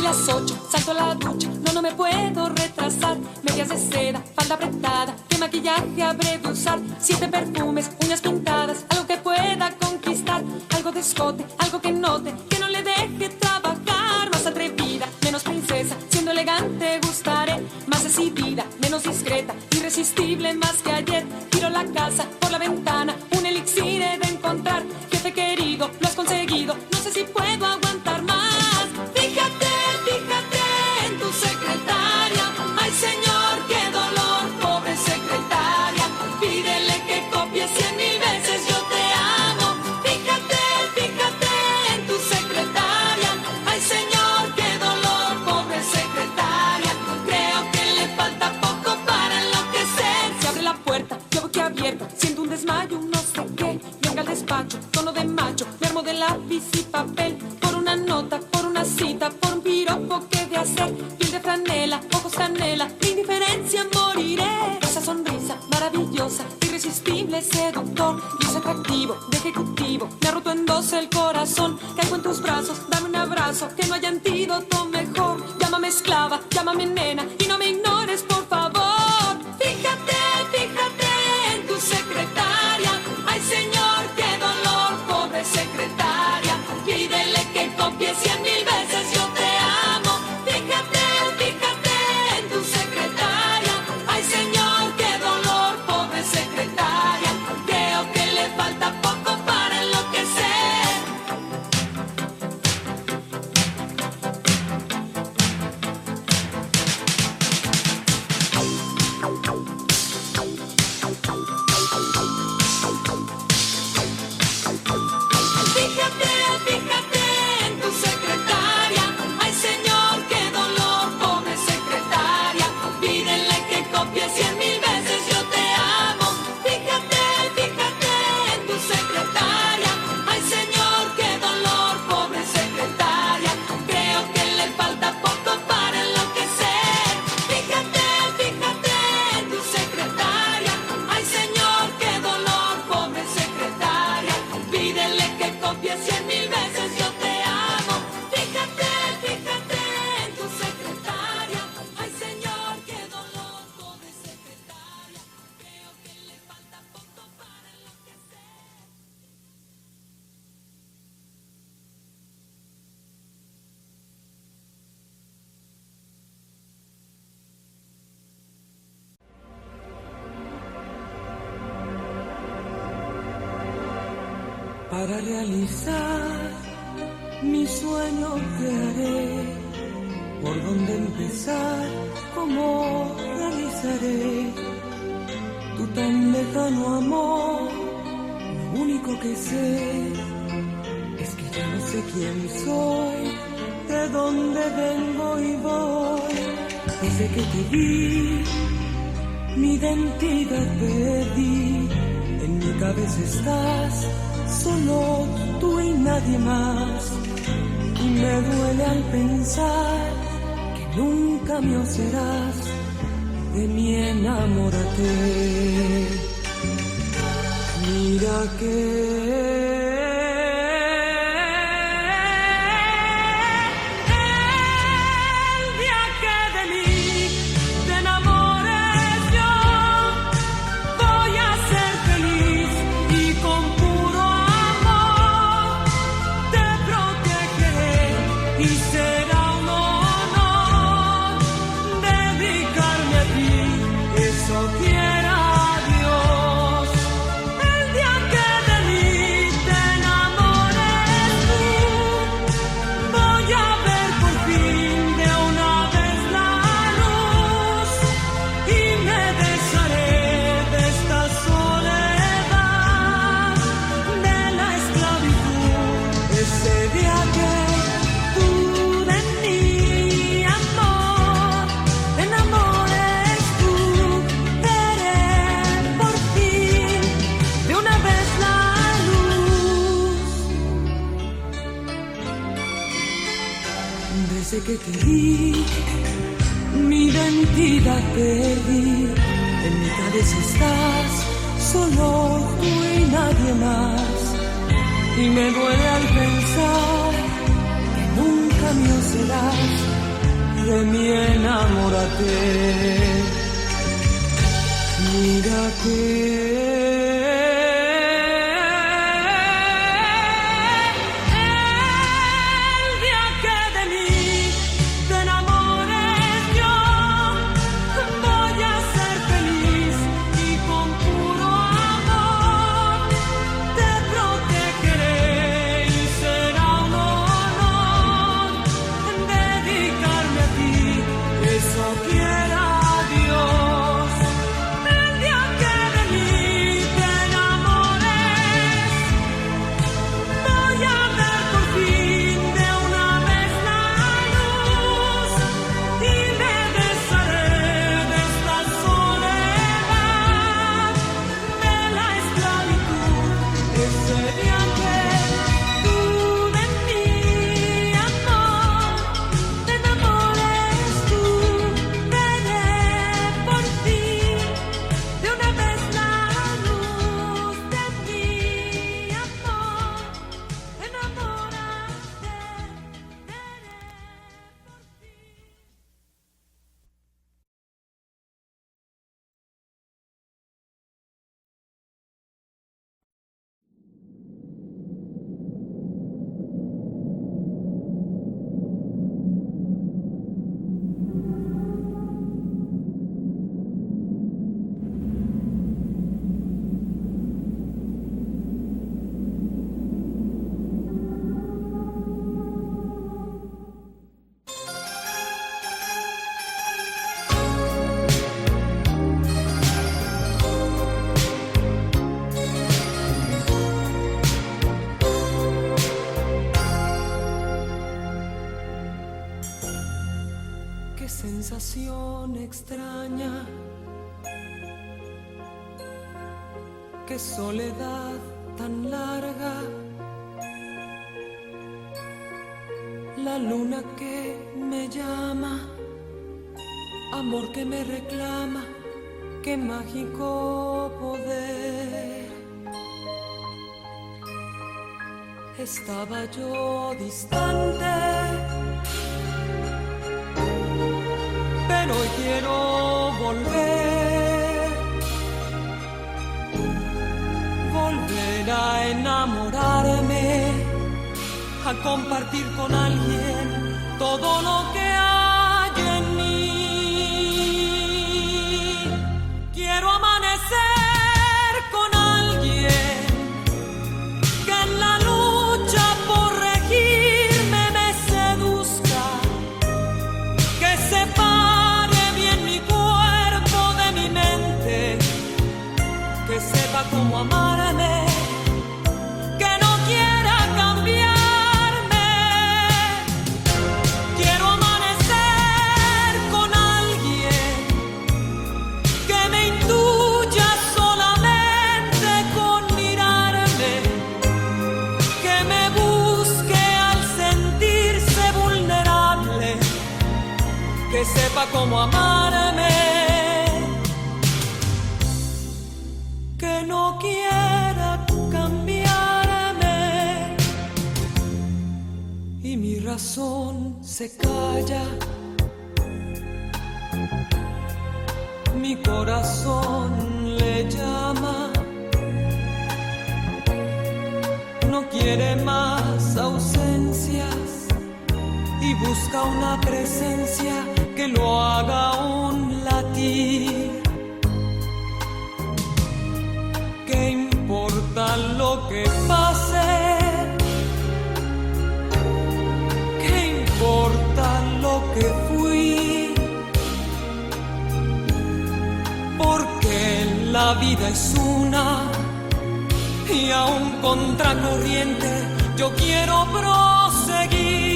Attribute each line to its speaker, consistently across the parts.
Speaker 1: las 8, salto a la ducha, no me puedo retrasar. Medias de seda, falda apretada, ¿qué maquillaje habré de usar? 7 perfumes, uñas pintadas, algo que pueda conquistar. Algo de escote, algo que note, que no le deje trabajar. Más atrevida, menos princesa, siendo elegante gustaré. Más decidida, menos discreta, irresistible más que ayer. Tiro la casa por la ventana, un elixir he de encontrar. Jefe querido, lo has conseguido, no sé si puedo aguantar más. Fíjate en tu secretaria. Ay, señor, qué dolor, pobre secretaria. Pídele que copie 100,000 veces yo te amo. Fíjate en tu secretaria. Ay, señor, qué dolor, pobre secretaria. Creo que le falta poco para enloquecer. Se abre la puerta, yo boquiabierta, siento un desmayo, no sé qué. Venga al despacho, tono de macho, me armo de lápiz y papel. Por una nota, por una cita, por un piropo que de hacer. Piel de franela, ojos canela, de indiferencia moriré. Esa sonrisa maravillosa, irresistible, seductor. Y es atractivo, de ejecutivo, me ha roto en dos el corazón. Caigo en tus brazos, dame un abrazo, que no haya antídoto mejor. Llámame esclava, llámame nena, y no me ignores, por favor. Fíjate en tu secretaria. Ay, señor, qué dolor, pobre secretaria. Pídele que copie 100,000 veces yo te amo. Fíjate en tu secretaria. Ay, señor, qué dolor, pobre secretaria. Creo que le falta poco para enloquecer. Fíjate en tu secretaria. Ay, señor, qué dolor, pobre secretaria. Pídele que copie 100,000 veces yo te amo. Fíjate en tu secretaria. Ay, señor, qué dolor, pobre secretaria. Creo que le falta poco para enloquecer. Fíjate en tu secretaria. Ay, señor, qué dolor, pobre secretaria. Pídele que copie 100,000 veces yo te amo. Fíjate en tu secretaria. Ay, señor, qué dolor, pobre secretaria. Creo que le falta poco para enloquecer.
Speaker 2: Para realizar mi sueño te haré. ¿Por dónde empezar? ¿Cómo realizaré tu tan lejano amor? Lo único que sé es que ya no sé quién soy, de dónde vengo y voy. Desde que te vi, mi identidad perdí. En mi cabeza estás, solo tú y nadie más. Y me duele al pensar que nunca mío serás. De mí enamórate. Mira que Desde que te vi, mi identidad perdí. En mi cabeza estás, solo tú y nadie más. Y me duele al pensar que nunca mío serás. De mí enamórate. Mira que sensación extraña, qué soledad tan larga, la luna que me llama, amor que me reclama, qué mágico poder. Estaba yo distante, pero hoy quiero volver a enamorarme, a compartir con alguien todo lo que hay en mí. Quiero amanecer con alguien que en la lucha por regirme me seduzca, que sepa que sepa cómo amarme, que no quiera cambiarme. Quiero amanecer con alguien que me intuya solamente con mirarme, que me busque al sentirse vulnerable, que sepa cómo amarme, que no quiera cambiarme. Y mi razón se calla, mi corazón le llama, no quiere más ausencias y busca una presencia que lo haga un latir. ¿Qué importa lo que pase? ¿Qué importa lo que fui? Porque la vida es una y aún contracorriente yo quiero proseguir.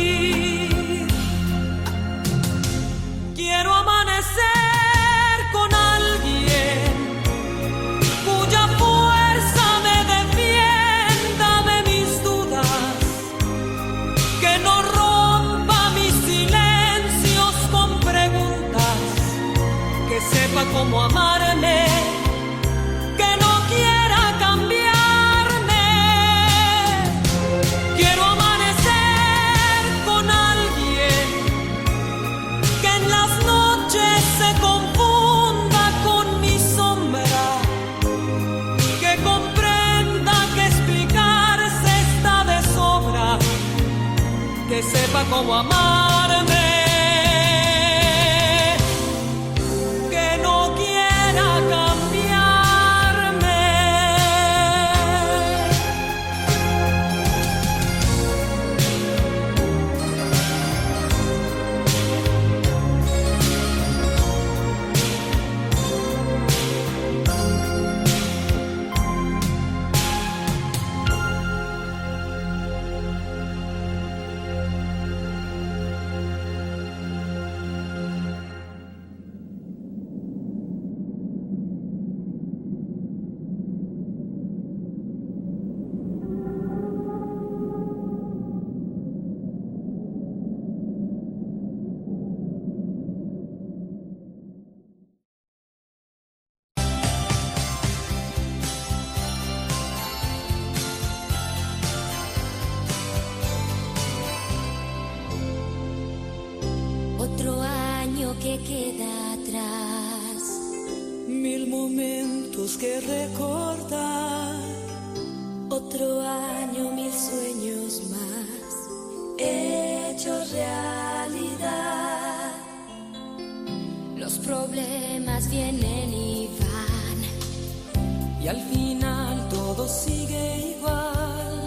Speaker 2: Quiero amanecer con alguien cuya fuerza me defienda de mis dudas, que no rompa mis sepa cómo amarme, que no quiera cambiarme. Quiero amanecer con alguien que en las noches se confunda con mi sombra, que comprenda que explicarse está de sobra, que sepa cómo amarme.
Speaker 3: Otro año que queda atrás,
Speaker 2: 1000 momentos que recordar.
Speaker 3: otro año, 1000 sueños más, hechos realidad. Los problemas vienen y van,
Speaker 2: Y al final todo sigue igual.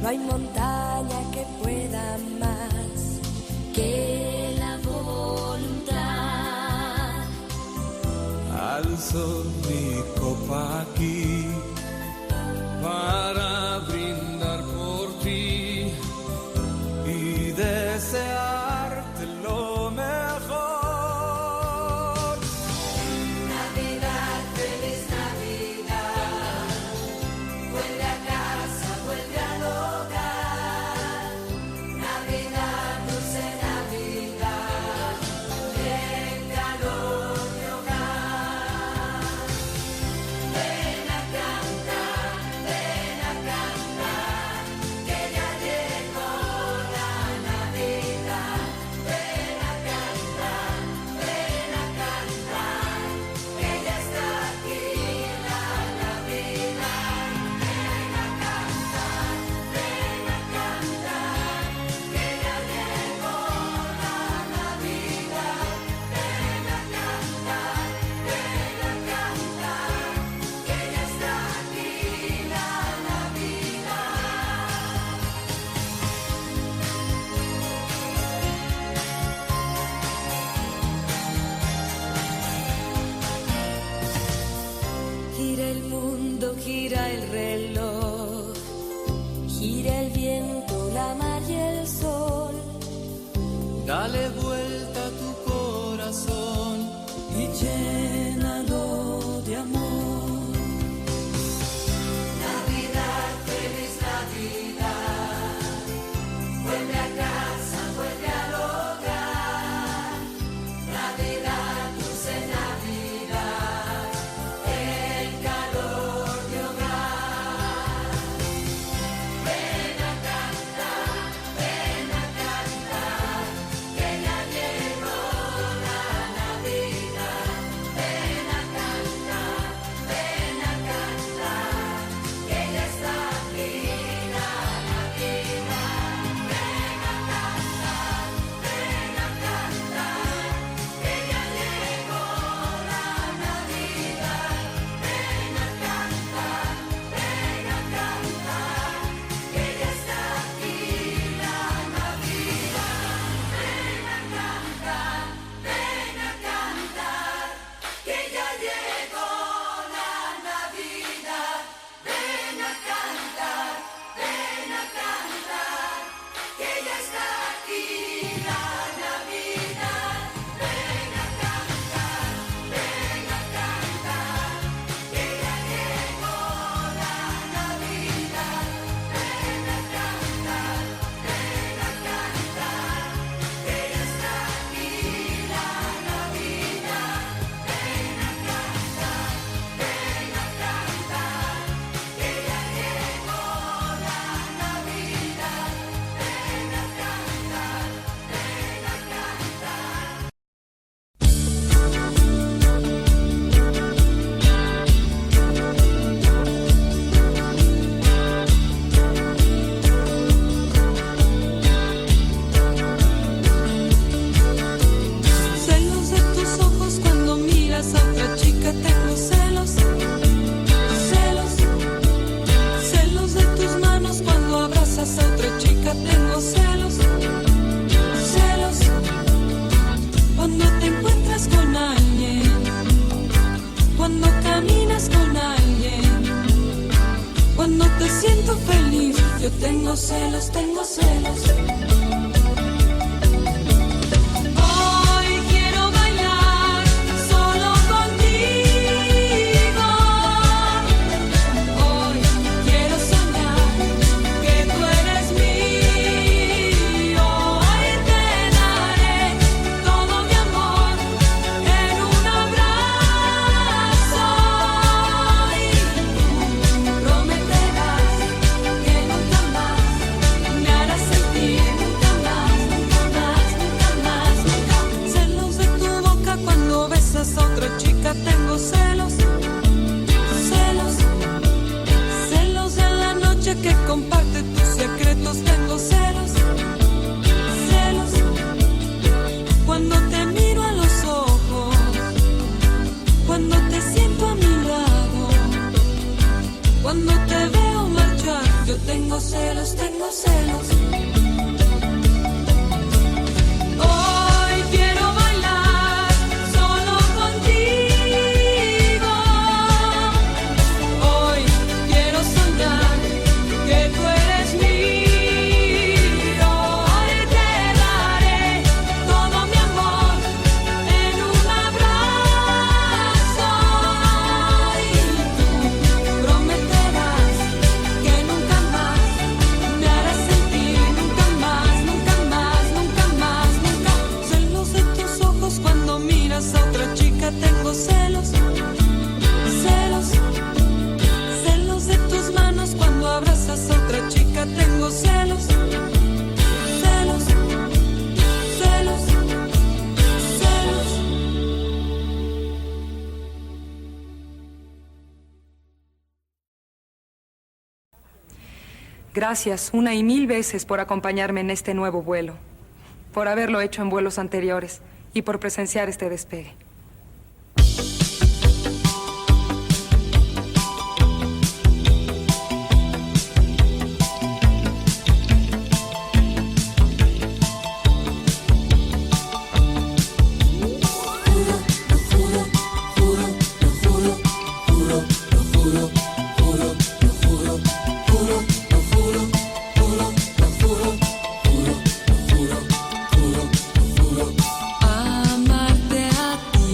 Speaker 3: no hay montaña que pueda más que la voluntad.
Speaker 4: Alzo mi copa aquí para brindar por ti y desearte lo mejor.
Speaker 3: Navidad, feliz Navidad, vuelve a casa, vuelve al hogar.
Speaker 2: Yo tengo celos, tengo celos. Hoy quiero bailar solo contigo. Hoy quiero soñar que tú eres mío. Hoy te daré todo mi amor en un abrazo. Y tú prometerás que nunca más me harás sentir, nunca más, nunca más, nunca más, nunca. Celos de tu boca cuando besas a otra chica, tengo celos, celos, celos de la noche que comparte tus secretos, tengo celos, celos, cuando te miro a los ojos, cuando te siento a mi lado, cuando te veo marchar, yo tengo celos, tengo celos. Hoy quiero bailar solo contigo. Hoy quiero soñar que tú eres mío. Hoy te daré todo mi amor en un abrazo. Y tú prometerás que nunca más me harás sentir, nunca más, nunca más, nunca más, nunca. Celos de tus ojos cuando miras a otra chica, tengo celos, celos, celos de tus manos cuando abrazas a otra chica, tengo celos, celos, celos, celos.
Speaker 5: Gracias una y mil veces por acompañarme en este nuevo vuelo, por haberlo hecho en vuelos anteriores y por presenciar este despegue.
Speaker 2: Amarte a ti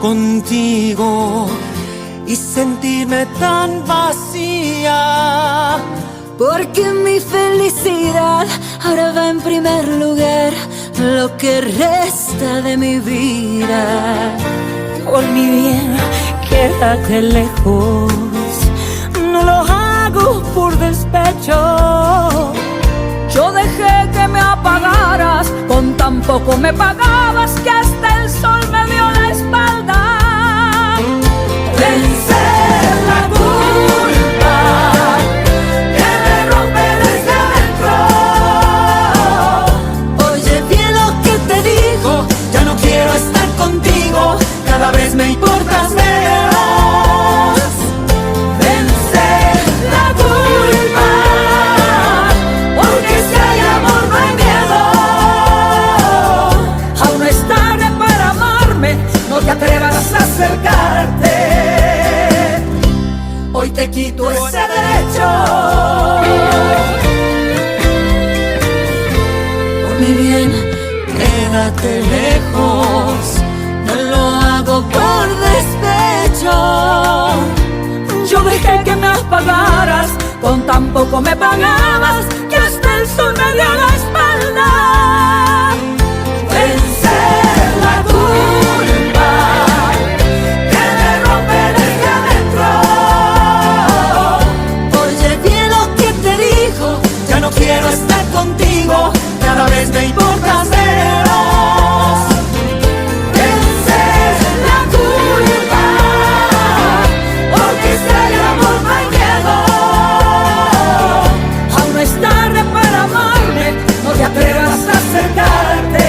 Speaker 2: contigo y sentirme tan vacía.
Speaker 3: Porque mi felicidad ahora va en primer lugar, lo que resta de mi vida.
Speaker 2: Por mi bien, quédate lejos, no lo hago por despecho.
Speaker 6: Yo dejé que me apagaras, con tan poco me pagabas que hasta el sol me dio la espalda.
Speaker 2: Vencer la culpa que me rompe desde adentro. Oye bien lo que te digo, ya no quiero estar contigo, cada vez me importas menos. Vencer la culpa, porque si hay amor no hay miedo.
Speaker 6: Aún no es tarde para amarme, no te atrevas a acercarte.
Speaker 2: Hoy te quito ese derecho. Por mi bien, quédate lejos, no lo hago por despecho.
Speaker 6: Yo dejé que me apagaras, con tan poco me pagabas que hasta el sol me dio la espalda.
Speaker 2: Vencer la culpa que me rompe desde adentro. Oye bien lo que te digo, ya no quiero estar contigo, cada vez me importas menos. Vencer la culpa, porque si hay amor no hay miedo.
Speaker 6: Aún no es tarde para amarme, no te atrevas a acercarte.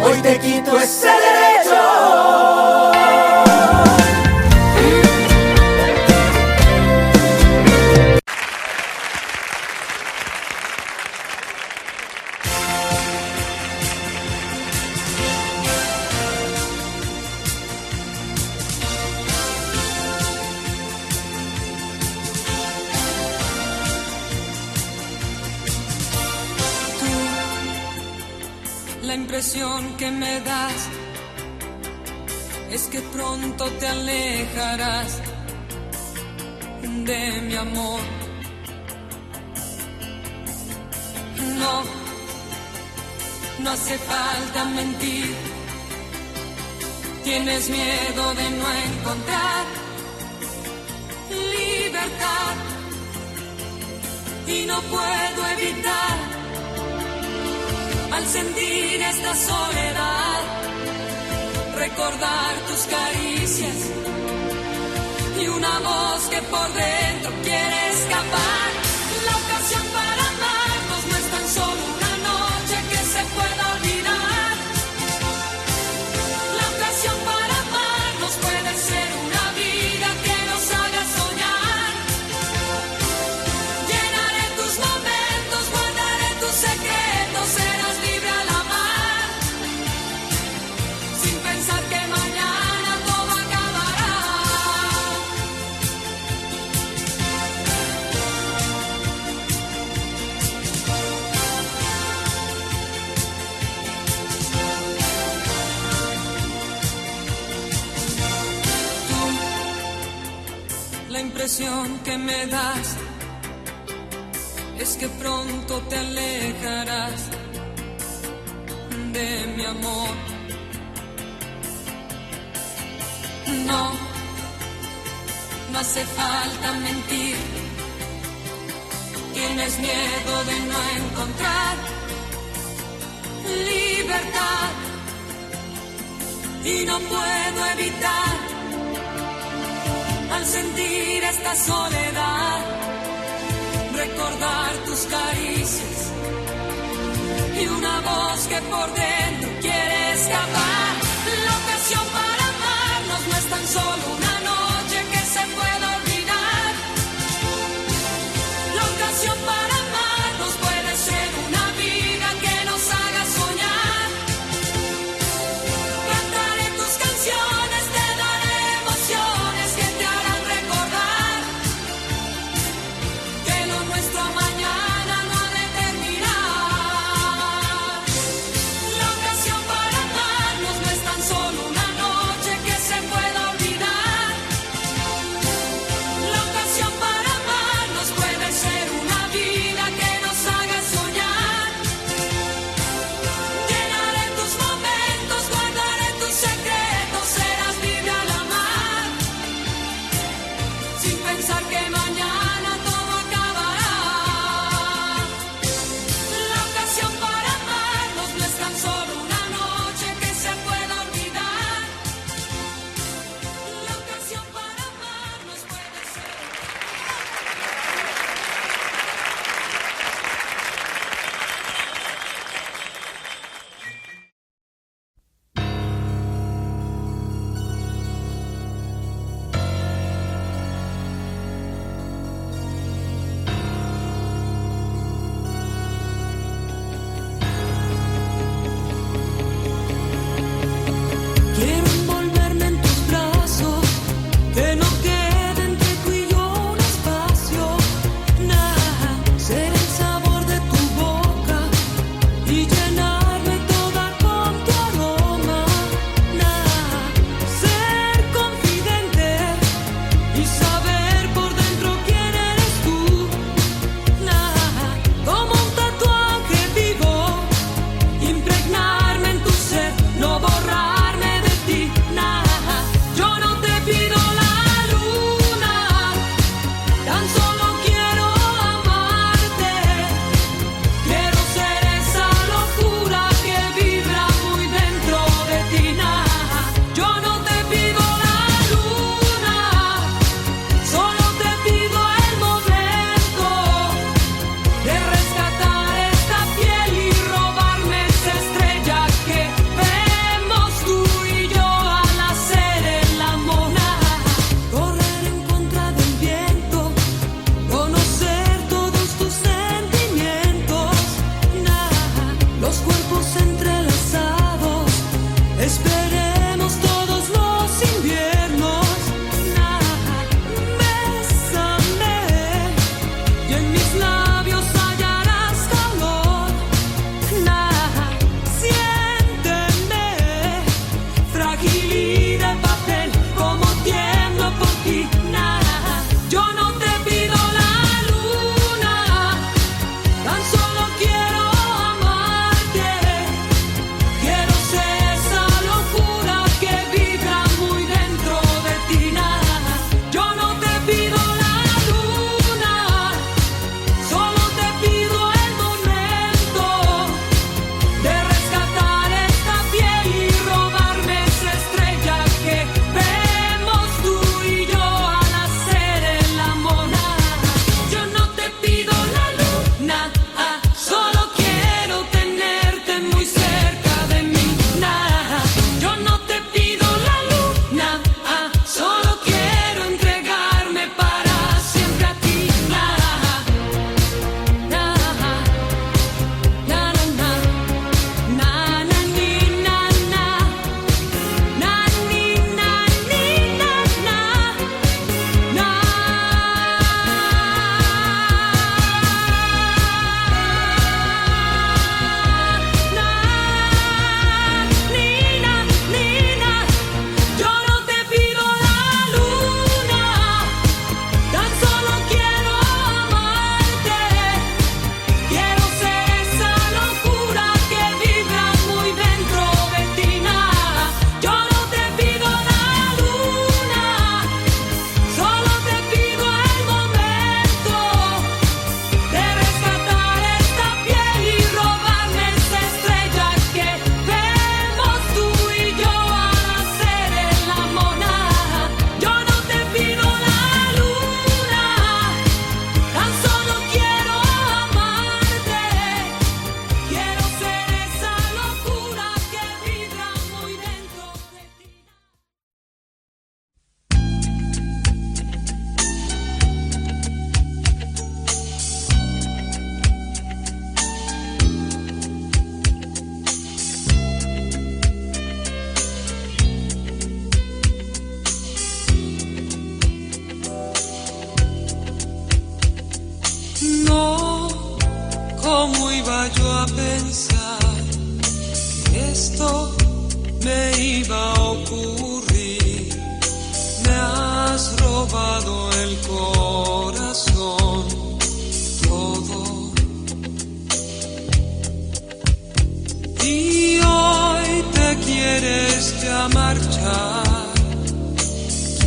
Speaker 2: Hoy te quito ese derecho.
Speaker 1: La impresión que me das es que pronto te alejarás de mi amor. No hace falta mentir. Tienes miedo de no encontrar libertad y no puedo evitar, al sentir esta soledad, recordar tus caricias y una voz que por dentro quiere escapar. La ocasión para amarnos no es tan solo una noche que se pueda olvidar. La ocasión para amarnos puede ser una vida que nos haga soñar. Llenaré tus momentos, guardaré tus secretos, serás libre al amar, sin pensar que mañana todo acabará. La impresión que me das es que pronto te alejarás de mi amor. No hace falta mentir. Tienes miedo de no encontrar libertad y no puedo evitar, al sentir esta soledad, recordar tus caricias y una voz que por dentro quiere escapar. La ocasión para amarnos no es tan solo una noche que se pueda olvidar. La ocasión para amarnos puede ser una vida que nos haga soñar. Cantaré tus canciones, te daré emociones que te harán recordar que lo nuestro mañana no ha de terminar. La ocasión para amarnos no es tan solo
Speaker 2: que no quede entre tú y yo un espacio, nada, ser el sabor de tu boca y llenarme toda con tu aroma, nada, ser confidente y saber por dentro quién eres tú, nada, como un tatuaje vivo, impregnarme en tu ser, no borrarme de ti, nada, yo no te pido la luna, tan solo quiero amarte, quiero ser esa locura que vibra muy dentro de ti, nada, yo no te pido la luna, solo te pido el momento de rescatar esta piel y robarme esa estrella que vemos tú y yo al hacer el amor, nada, correr en contra del viento, conocer todos tus sentimientos, nada, los cuerpos entrelazados, esperemos todos los inviernos, nada, bésame y en mis labios hallarás calor, nada, siénteme, frágil y de papel, como tiemblo por ti, nada, yo no te pido la luna, tan solo quiero amarte, quiero ser esa locura que vibra muy dentro de ti, nada, yo no te pido la luna, solo te pido el momento de rescatar esta piel y robarme esa estrella que vemos tú y yo al hacer el amor, nada, yo no te pido la luna, solo quiero tenerte muy cerca de mí, nada, yo no te pido la luna, solo quiero entregarme para siempre a ti, nada, nada, na na na, na na ni na na, na ni na ni na na, na Nina, Nina, yo no te pido la luna, tan solo quiero amarte, quiero ser esa locura que vibra muy dentro de ti, nada, yo no te pido la luna, solo te pido el momento de rescatar esta piel y robarme esa estrella que vemos tú y yo al hacer el amor, nada, yo no te pido la luna, tan solo quiero amarte, quiero ser esa locura que vibra muy dentro de ti.
Speaker 4: No, ¿cómo iba yo a pensar que esto me iba a ocurrir? Me has robado el corazón, todo. Y hoy te quieres ya marchar,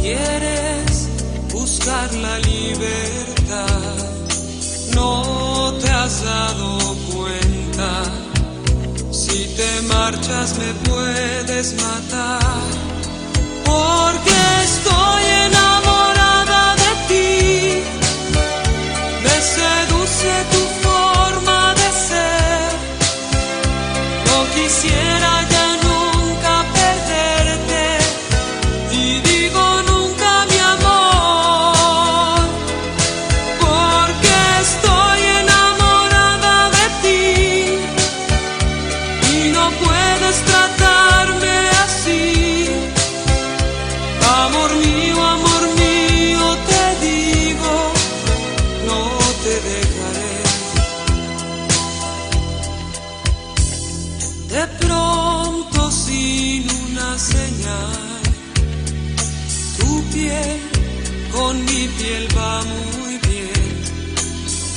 Speaker 4: quieres buscar la libertad. No te has dado cuenta, si te marchas me puedes matar, porque estoy enamorada de ti, me seduce tu forma de ser, no quisiera ya nunca perderte, y digo nunca mi amor, porque estoy enamorada de ti, y no puedes tratarme así, amor mío. piel, con mi piel va muy bien.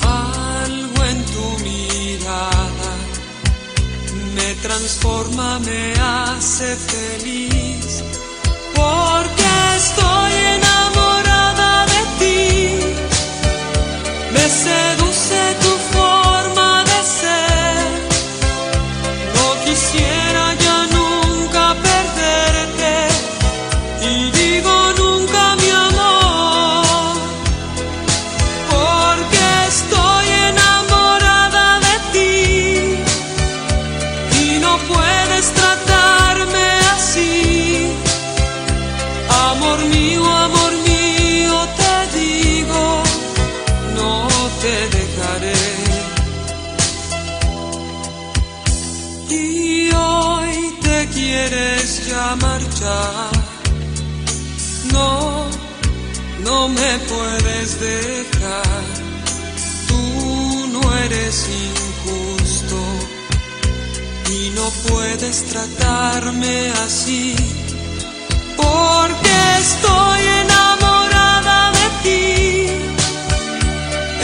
Speaker 4: Algo en tu mirada me transforma, me hace feliz, porque estoy enamorada de ti. Me seduce tu forma de ser, no quisiera ya nunca perderte, y digo nunca, mi amor, porque estoy enamorada de ti, y no puedes tratarme así. Amor mío, te digo, no te dejaré. Y hoy te quieres ya marchar. No, no me puedes dejar. Tú no eres injusto y no puedes tratarme así, porque estoy enamorada de ti.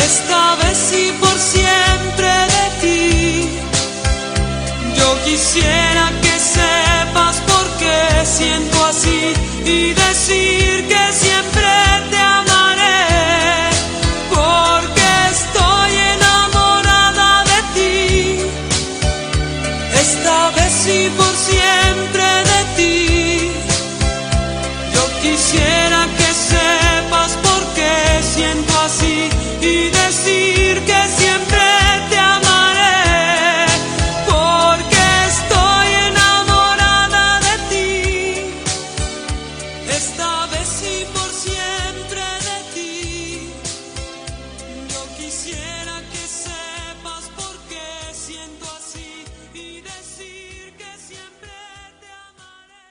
Speaker 4: Esta vez y por siempre de ti. Yo quisiera que sepas por qué siento así y decir que siempre te amaré, porque estoy enamorada de ti. Esta vez y por siempre de ti. Yo quisiera que sepas por qué siento así y decir que siempre te amaré, porque estoy enamorada de ti. Esta vez y por siempre de ti. Yo quisiera que sepas por qué siento así y decir que siempre te amaré.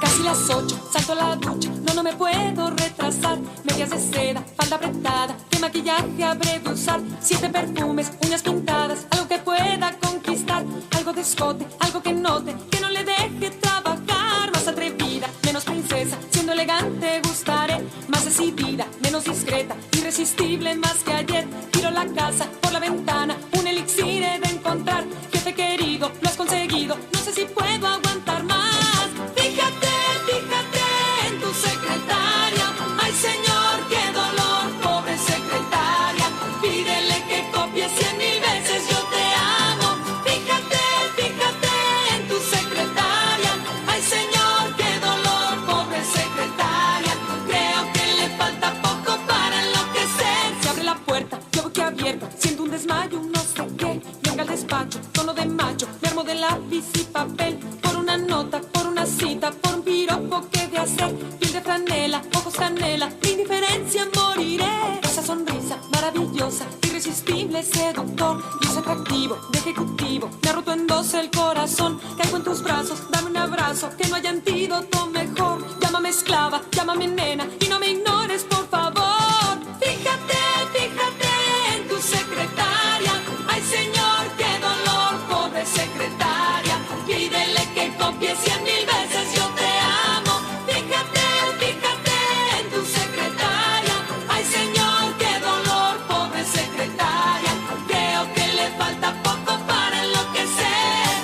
Speaker 1: Casi las 8, salto a la ducha, no me puedo retrasar. Medias de seda, falda apretada, qué maquillaje habré de usar. 7 perfumes, uñas pintadas, algo que pueda conquistar. Algo de escote, algo que note, que no le deje trabajar. Más atrevida, menos princesa, siendo elegante gustaré. Más decidida, menos discreta, irresistible más que ayer. Tiro la casa por la ventana, un elixir he de encontrar. Jefe querido, lo has conseguido, no sé si puedo aguantar más. Fíjate, fíjate en tu secretaria. Ay, señor, qué dolor, pobre secretaria. Pídele que copie 100,000 veces yo te amo. Fíjate, fíjate en tu secretaria. Ay, señor, qué dolor, pobre secretaria. Creo que le falta poco para enloquecer. Se abre la puerta, yo boquiabierta, siento un desmayo, no sé qué. Venga al despacho, tono de macho, me armo de lápiz y papel. Por una nota, por una cita, por un piropo que de hacer. Piel de franela, ojos canela, de indiferencia moriré. Esa sonrisa maravillosa, irresistible, seductor. Dios atractivo, de ejecutivo, me ha roto en dos el corazón. Caigo en tus brazos, dame un abrazo, que no haya antídoto mejor. Llámame esclava, llámame nena, y no me ignores, por favor. Fíjate, fíjate en tu secretaria. Ay, señor, qué dolor, pobre secretaria. Pídele que copie 100,000 veces yo te amo. Fíjate, fíjate en tu secretaria. Ay, señor, qué dolor, pobre secretaria. Creo que le falta poco para enloquecer.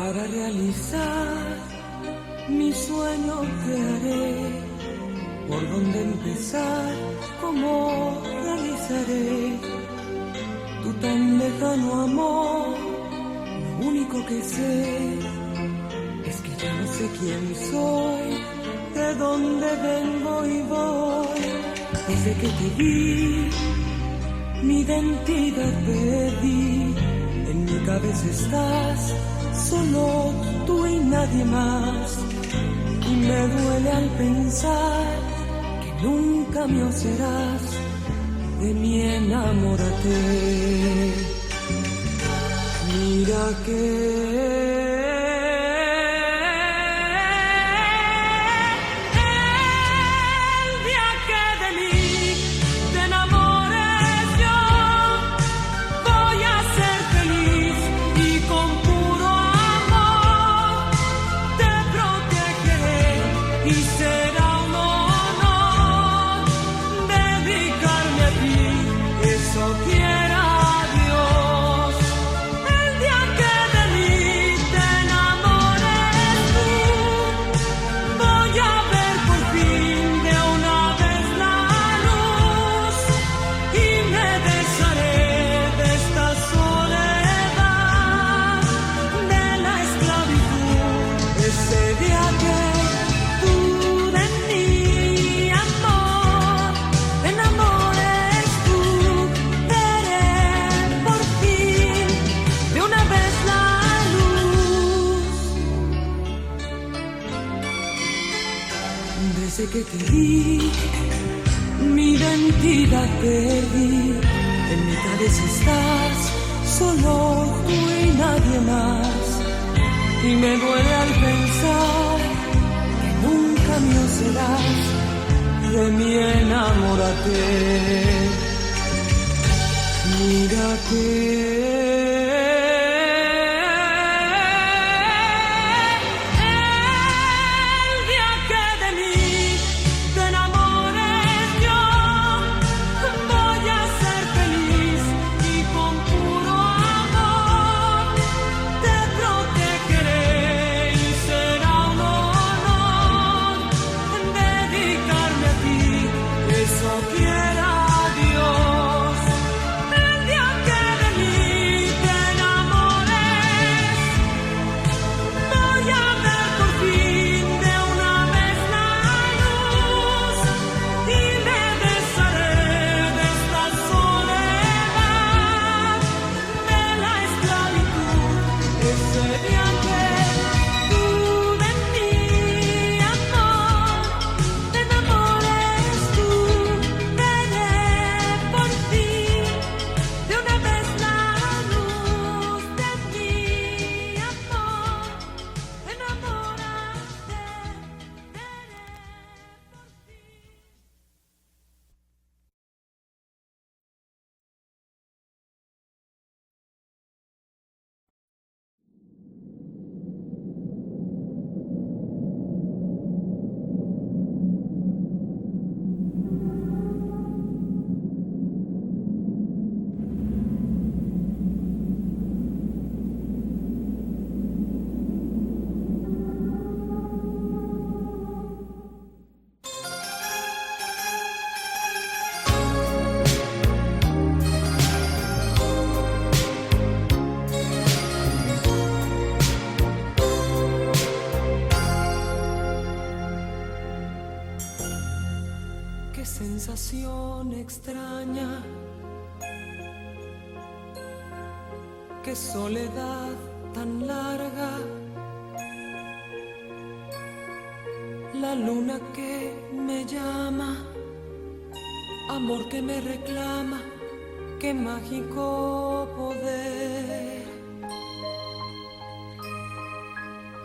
Speaker 2: Para realizar mi sueño que haré, por dónde empezar, cómo realizaré tu tan lejano amor. Lo único que sé es que ya no sé quién soy, de dónde vengo y voy. Desde que te vi, mi identidad perdí. En mi cabeza estás, solo tú y nadie más. Y me duele al pensar que nunca mío serás. De mí enamórate. Mira que que te vi, mi identidad perdí. En mi cabeza estás, solo tú y nadie más. Y me duele al pensar que nunca mío serás. De mí enamórate. Mira que qué sensación extraña, qué soledad tan larga, la luna que me llama, amor que me reclama, qué mágico poder.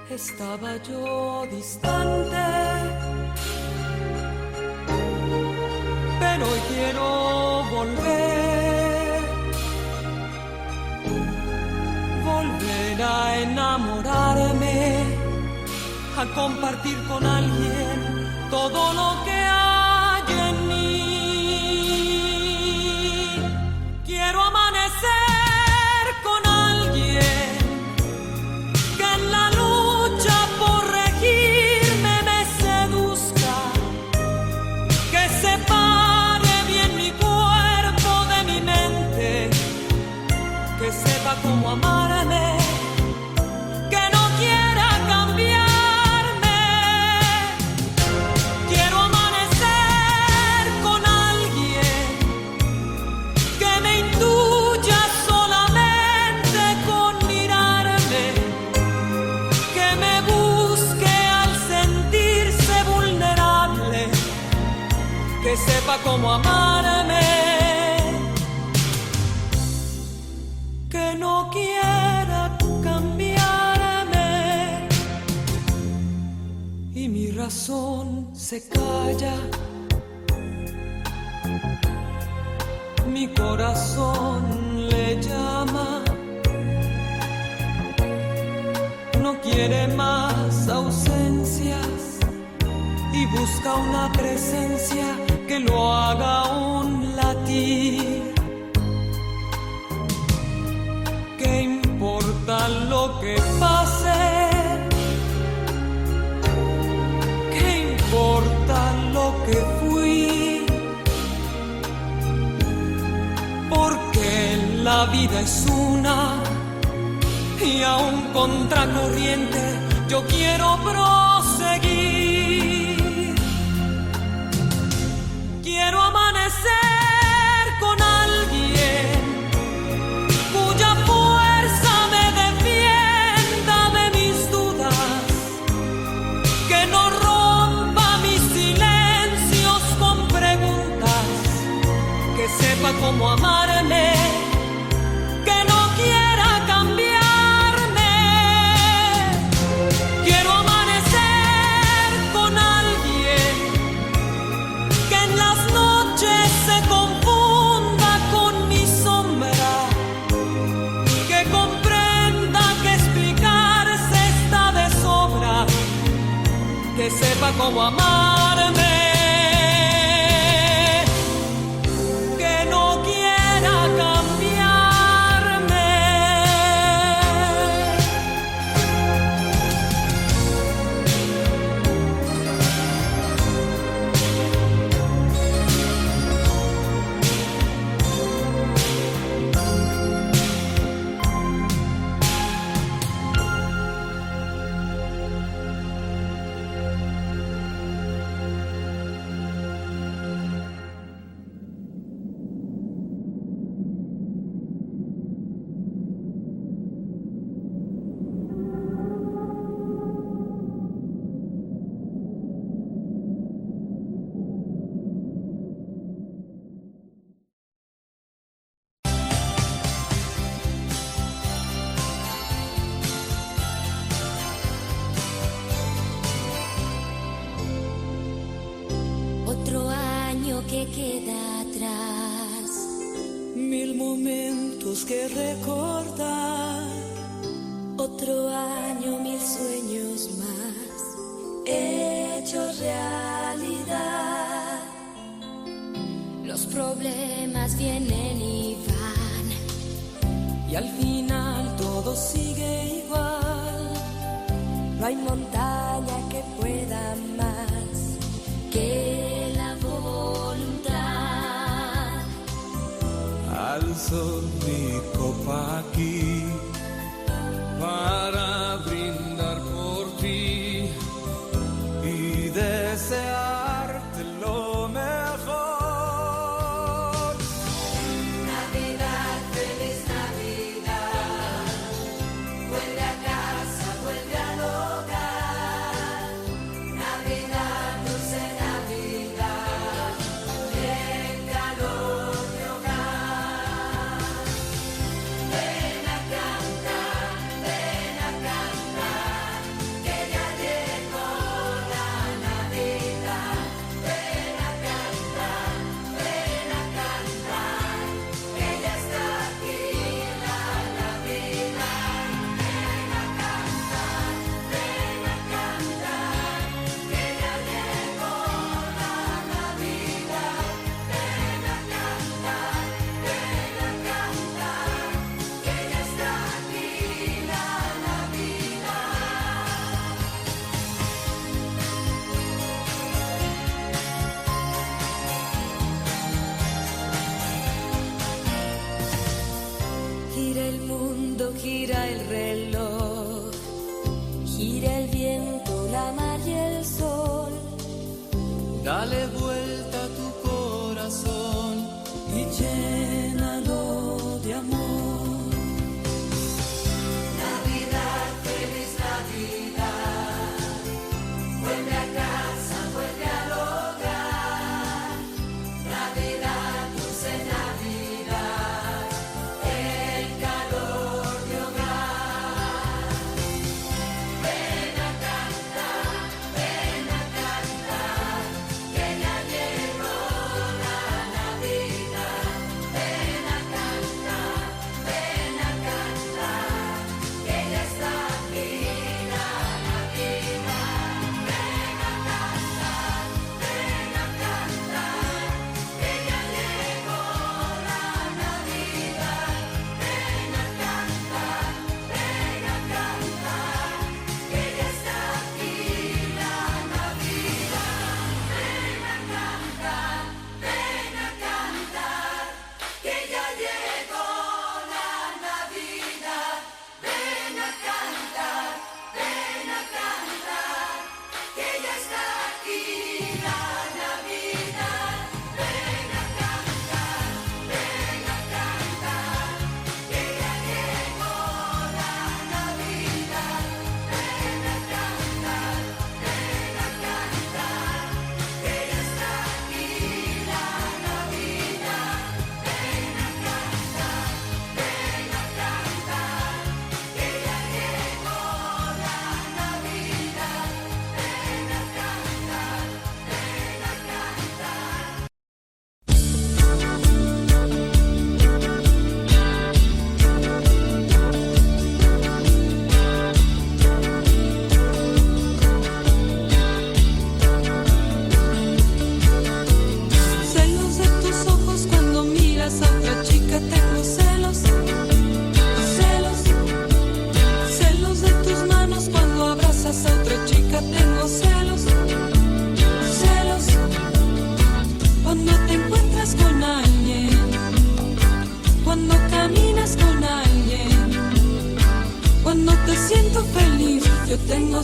Speaker 2: Estaba yo distante, pero hoy quiero volver a enamorarme, a compartir con alguien todo lo que hay en mí. Quiero amanecer con alguien que en cómo amarme, que no quiera cambiarme y mi razón se calla, mi corazón le llama, no quiere más ausencias y busca una presencia que lo haga un latir. ¿Qué importa lo que pase? ¿Qué importa lo que fui? Porque la vida es una y aún contracorriente yo quiero proseguir. Quiero amanecer con alguien cuya fuerza me defienda de mis dudas, que no rompa mis silencios con preguntas, que sepa cómo amarme, que no quiera cambiarme. Quiero amanecer con alguien que en las noches se confunda con mi sombra, que comprenda que explicarse está de sobra, que sepa cómo amarme, que no quiera cambiarme.
Speaker 3: Otro año que queda atrás,
Speaker 2: 1000 momentos que recordar,
Speaker 3: otro año, 1000 sueños más hechos realidad. Los problemas vienen y van
Speaker 2: y al final todo sigue igual.
Speaker 3: no hay montaña que pueda más que la voluntad.
Speaker 4: Alzo mi copa aquí para brindar por ti y desearte lo mejor.
Speaker 3: Navidad, feliz Navidad, vuelve a casa, vuelve al hogar. Navidad, dulce Navidad, el calor de hogar. Ven a cantar, que ya llegó la Navidad. Ven a cantar, que ya está aquí la Navidad. Ven a cantar, que ya llegó la Navidad. Ven a cantar, que ya está aquí la Navidad. Gira el mundo, gira el reloj, gira el viento, la mar y el sol.
Speaker 2: Dale vuelta a tu corazón y llénalo de amor.
Speaker 3: Navidad, feliz Navidad, vuelve a casa, vuelve al hogar.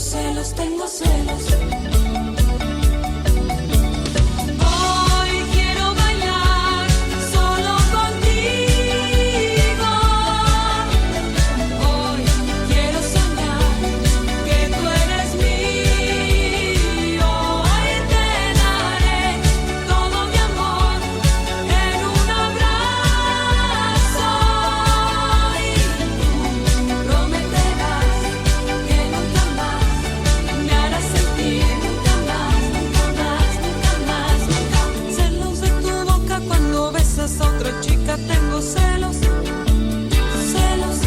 Speaker 1: celos, tengo celos. Hoy quiero bailar solo contigo. Hoy quiero soñar que tú eres mío. Hoy te daré todo mi amor en un abrazo. Y tú prometerás que nunca más me harás sentir, nunca más, nunca más, nunca más, nunca. Celos de tu boca cuando besas a otra chica, tengo celos. Celos,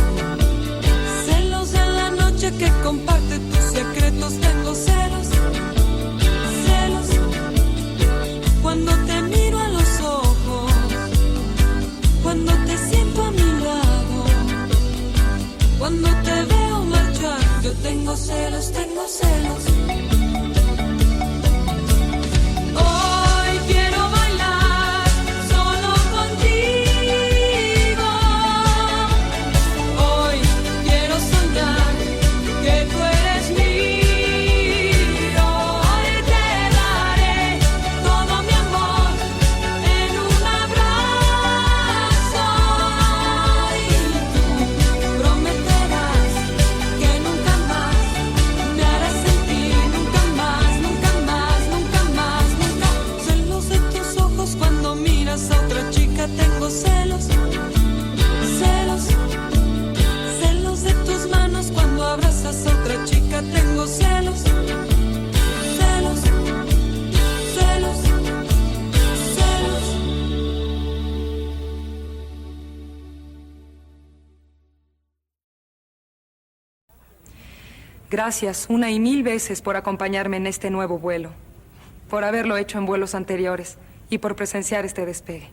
Speaker 1: celos de la noche que comparte tus secretos, tengo celos. Celos, cuando te miro a los ojos, cuando te siento a mi lado, cuando te veo marchar, yo tengo celos, tengo celos. Hoy quiero bailar solo contigo. Hoy quiero soñar que tú eres mío. Hoy te daré todo mi amor en un abrazo. Y tú prometerás que nunca más me harás sentir, nunca más, nunca más, nunca más, nunca. Celos de tus ojos cuando miras a otra chica, tengo celos. Celos, celos de tus manos cuando abrazas a otra chica, tengo celos. Celos, celos, celos.
Speaker 5: Gracias una y mil veces por acompañarme en este nuevo vuelo, por haberlo hecho en vuelos anteriores y por presenciar este despegue.